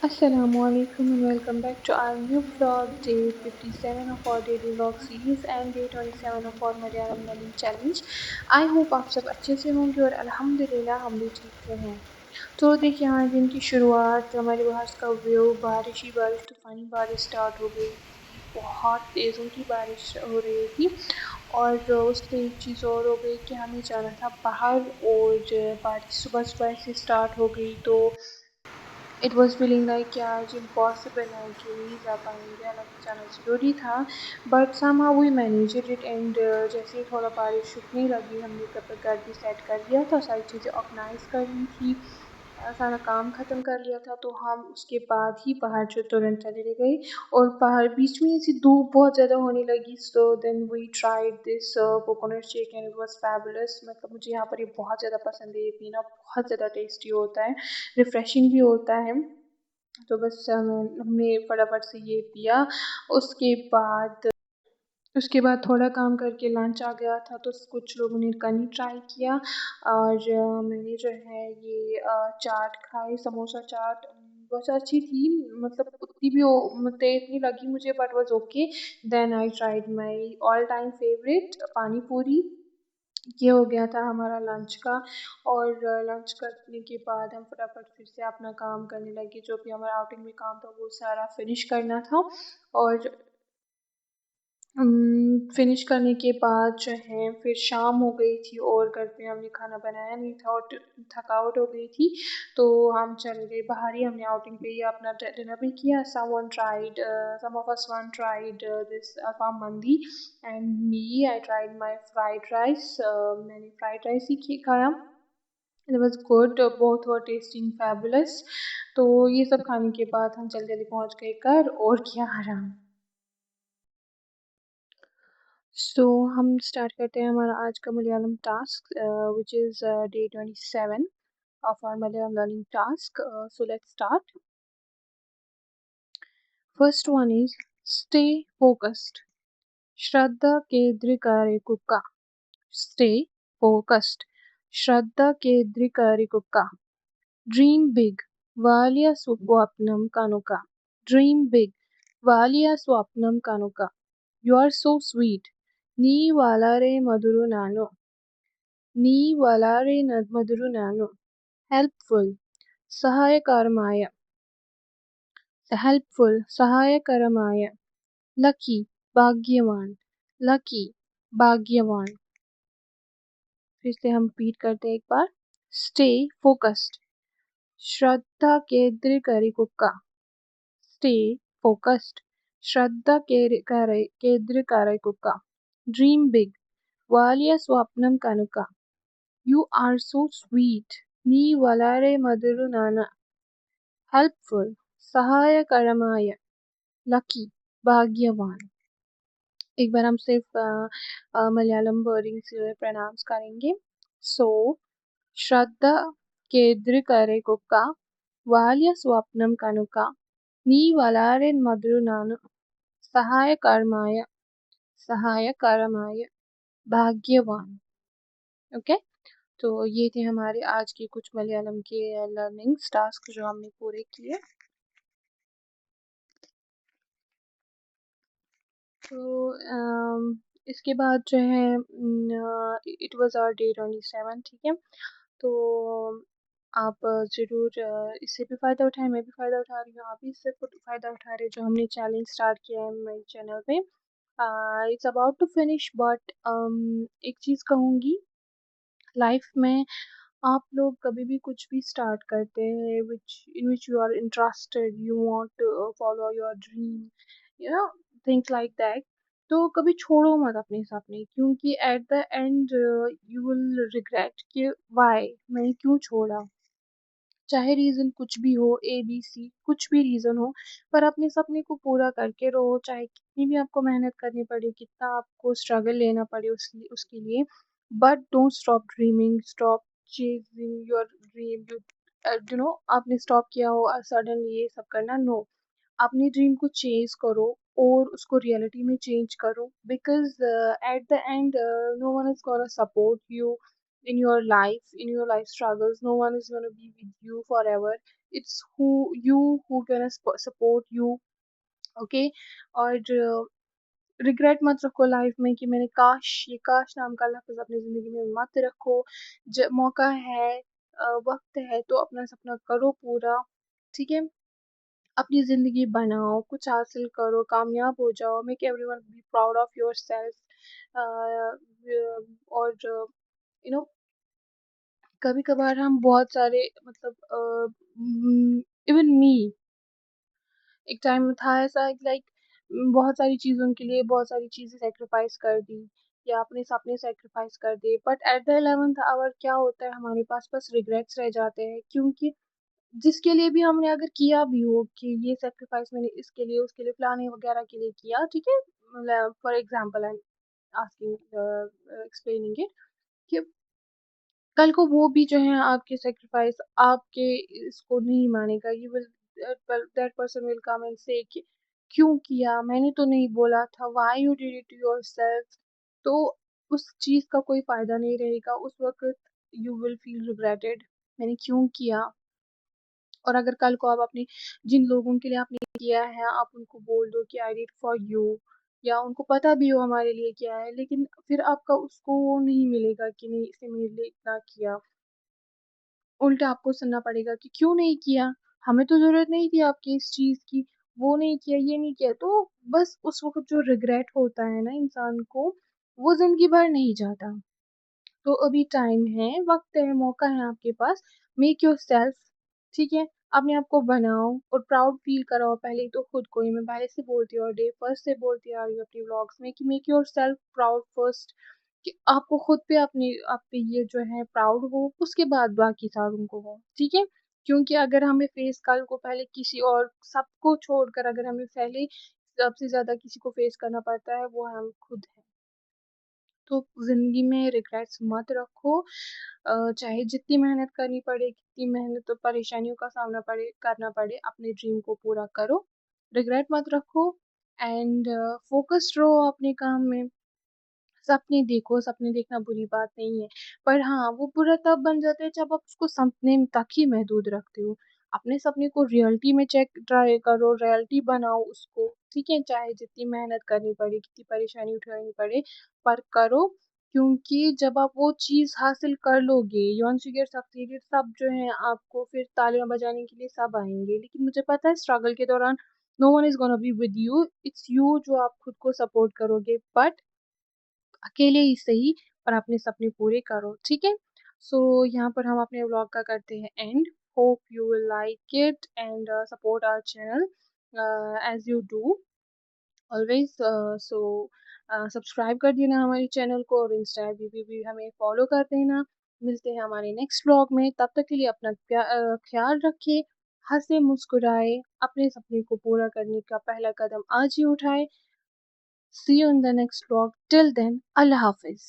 Assalamualaikum and welcome back to our new vlog, day 57 of our daily vlog series and day 27 of our Malayalam learning challenge. I hope आप सब अच्छे से होंगे और अल्हम्दुलिल्लाह हम भी ठीक से हैं। तो देखिए हमारे दिन की शुरुआत हमारे बाहर का व्यू बारिश ही बारिश तूफानी बारिश स्टार्ट हो गई थी। बहुत तेज़ की बारिश हो रही थी और उससे एक चीज़ और हो गई कि हमें जाना था बाहर और बारिश सुबह सुबह से स्टार्ट हो गई तो इट वॉज़ फीलिंग लाइक कि आज इम्पॉसिबल है कि नहीं जा पाएंगे, हालांकि जाना ज़रूरी था but somehow we managed it and जैसे ही थोड़ा बारिश रुकने लगी हमने घर भी सेट कर लिया था, सारी चीज़ें ऑर्गेनाइज कर ली थी, सारा काम ख़त्म कर लिया था तो हम उसके बाद ही बाहर जो तुरंत चले गए और बाहर बीच में ऐसी धूप बहुत ज़्यादा होने लगी so then we tried this coconut shake and it was fabulous. मतलब मुझे यहाँ पर ये बहुत ज़्यादा पसंद है, ये पीना बहुत ज़्यादा टेस्टी होता है, रिफ़्रेशिंग भी होता है। तो बस हमने फटाफट से ये पिया। उसके बाद उसके बाद थोड़ा काम करके लंच आ गया था तो कुछ लोगों ने कनी ट्राई किया और मैंने जो है ये चाट खाई, समोसा चाट बहुत अच्छी थी, मतलब उतनी भी तेज नहीं लगी मुझे but was okay. Then I tried my all time favourite pani puri. ये हो गया था हमारा लंच का और लंच करने के बाद हम फटाफट फिर से अपना काम करने लगे, जो भी हमारा आउटिंग में काम था वो सारा फिनिश करना था और फिनिश करने के बाद जो है फिर शाम हो गई थी और घर पे हमने खाना बनाया नहीं था और थकावट हो गई थी तो हम चले गए बाहर ही, हमने आउटिंग पे ही अपना डिनर भी किया। Some of us one tried this अल्फाम मंदी and me I tried my fried rice. मैंने फ्राइड राइस ही खाया, it was good, both were tasting fabulous. तो ये सब खाने के बाद हम जल्दी जल्दी पहुंच गए घर और किया आराम। सो हम स्टार्ट करते हैं हमारा आज का Malayalam task which is day 27 of our Malayalam learning task. So let's start. First one is stay focused. Shraddha Kedrikare Kukka. Stay focused. Shraddha Kedrikare Kukka. Dream big. Valya Swapnam Kanuka. Dream big. Valya Swapnam Kanuka. You are so sweet. Ni valare maduru nano. Ni valare maduru nano. Helpful. Sahayakaramaya. Helpful. Sahayakaramaya. Lucky. Bhagyavan. Lucky. Bhagyavan. फिर से हम repeat करते हैं एक बार. Stay focused. श्रद्धा केंद्र करी कुक्का. Stay focused. श्रद्धा केंद्र करे कुक्का. Dream big. Valya swapnam kanuka. You are so sweet. Ni valare maduru nana. Helpful. Sahayakaramaya. Lucky. भाग्यवान. एक बार हम सिर्फ मलयालम वर्डिंग से प्रोनाउंस करेंगे. सो श्रद्धा केद्र करे कुक्का वाल्य स्वप्नम कनुका नी वलारे मधुरनानु सहाय करमाय भाग्यवान. ओके, तो ये थे हमारे आज के कुछ मलयालम के लर्निंग्स टास्क जो हमने पूरे किए. तो इसके बाद जो है इट वाज आवर डे 27. ठीक है, तो आप ज़रूर इससे भी फ़ायदा उठाएं, मैं भी फ़ायदा उठा रही हूँ, आप भी इससे फ़ायदा उठा रहे हैं जो हमने चैलेंज स्टार्ट किया है मेरे चैनल पे. It's about to finish but एक चीज़ कहूँगी, लाइफ में आप लोग कभी भी कुछ भी स्टार्ट करते हैं which you are interested, you want to follow your dream, you know, things like that. तो कभी छोड़ो मत अपने सपने, क्योंकि at the end you will regret कि वाई मैंने क्यों छोड़ा. चाहे रीज़न कुछ भी हो, ए बी सी कुछ भी रीज़न हो, पर अपने सपने को पूरा करके रहो, चाहे कितनी भी आपको मेहनत करनी पड़े, कितना आपको स्ट्रगल लेना पड़े उसके लिए. But don't stop dreaming, stop chasing your dream. You no, आपने स्टॉप किया हो सडनली ये सब करना, नो. अपनी ड्रीम को चेज करो और उसको रियलिटी में चेंज करो, because at the end no one is gonna support you. in your life struggles. No one is going to be with you forever. It's who gonna support you. Okay. और regret मत रखो life में कि मैंने काश, ये काश नाम का लफ्ज अपनी जिंदगी में मत रखो। मौका है, वक्त है तो अपना सपना करो पूरा। ठीक है, अपनी जिंदगी बनाओ, कुछ हासिल करो, कामयाब हो जाओ, make everyone be proud of your self. और नो कभी कभार हम बहुत सारे मतलब इवन मी एक टाइम था ऐसा, लाइक बहुत सारी चीज़ों के लिए बहुत सारी चीज़ें सेक्रीफाइस कर दी या अपने सपने सेक्रीफाइस कर दिए, but at the 11th our क्या होता है, हमारे पास बस रिग्रेट्स रह जाते हैं। क्योंकि जिसके लिए भी हमने अगर किया भी हो कि ये सेक्रीफाइस मैंने इसके लिए उसके लिए फलाने वगैरह के लिए किया, ठीक है, for example I am asking explaining it कि कल को वो भी जो है आपके सेक्रीफाइस आपके इसको नहीं मानेगा। You will that person will come and say कि क्यों किया, मैंने तो नहीं बोला था, why you did it to yourself. तो उस चीज का कोई फायदा नहीं रहेगा उस वक्त। यू विल फील रिग्रेटेड, मैंने क्यों किया। और अगर कल को आप अपने जिन लोगों के लिए आपने किया है आप उनको बोल दो कि आई डिड फॉर यू, या उनको पता भी हो हमारे लिए क्या है, लेकिन फिर आपका उसको वो नहीं मिलेगा कि नहीं इसने मेरे लिए इतना किया। उल्टा आपको सुनना पड़ेगा कि क्यों नहीं किया, हमें तो जरूरत नहीं थी आपकी इस चीज की, वो नहीं किया, ये नहीं किया। तो बस उस वक्त जो रिग्रेट होता है ना इंसान को, वो जिंदगी भर नहीं जाता। तो अभी टाइम है, वक्त है, मौका है आपके पास। मेक योर सेल्फ, ठीक है, अपने आप को बनाओ और प्राउड फील कराओ पहले तो खुद को ही। मैं पहले से बोलती हूँ और डे फर्स्ट से बोलती आ रही हूँ अपनी व्लॉग्स में कि make your self proud first, कि आपको खुद पे अपने आप पे ये जो है प्राउड हो, उसके बाद बाकी सारों को हो। ठीक है, क्योंकि अगर हमें फेस कल को पहले किसी और सबको छोड़कर अगर हमें पहले सबसे ज्यादा किसी को फेस करना पड़ता है वो हम खुद हैं। तो जिंदगी में रिग्रेट्स मत रखो। चाहे जितनी मेहनत करनी पड़े, कितनी मेहनत और परेशानियों का सामना करना पड़े, अपने ड्रीम को पूरा करो। रिग्रेट मत रखो एंड फोकस्ड रहो अपने काम में। सपने देखो, सपने देखना बुरी बात नहीं है, पर हाँ वो बुरा तब बन जाता है जब आप उसको सपने तक ही महदूद रखते हो। अपने सपने को रियलिटी में चेक ट्राई करो, रियलिटी बनाओ उसको। ठीक है, चाहे जितनी मेहनत करनी पड़े, कितनी परेशानी उठानी पड़े, पर करो। क्योंकि जब आप वो चीज हासिल कर लोगे, once you get succeeded, सब जो है आपको फिर तालियां बजाने के लिए सब आएंगे। लेकिन मुझे पता है स्ट्रगल के दौरान no one is gonna be with you, it's you जो आप खुद को सपोर्ट करोगे। बट अकेले ही सही, पर अपने सपने पूरे करो। ठीक है, सो यहाँ पर हम अपने व्लॉग का करते हैं end. Hope you will like it and support our channel as you do always. So subscribe कर देना हमारे चैनल को और इंस्टा भी हमें फॉलो कर देना। मिलते हैं हमारे नेक्स्ट व्लॉग में, तब तक के लिए अपना ख्याल रखिए, हंसे मुस्कुराए, अपने सपने को पूरा करने का पहला कदम आज ही उठाए। See you in the next vlog. Till then, Allah Hafiz.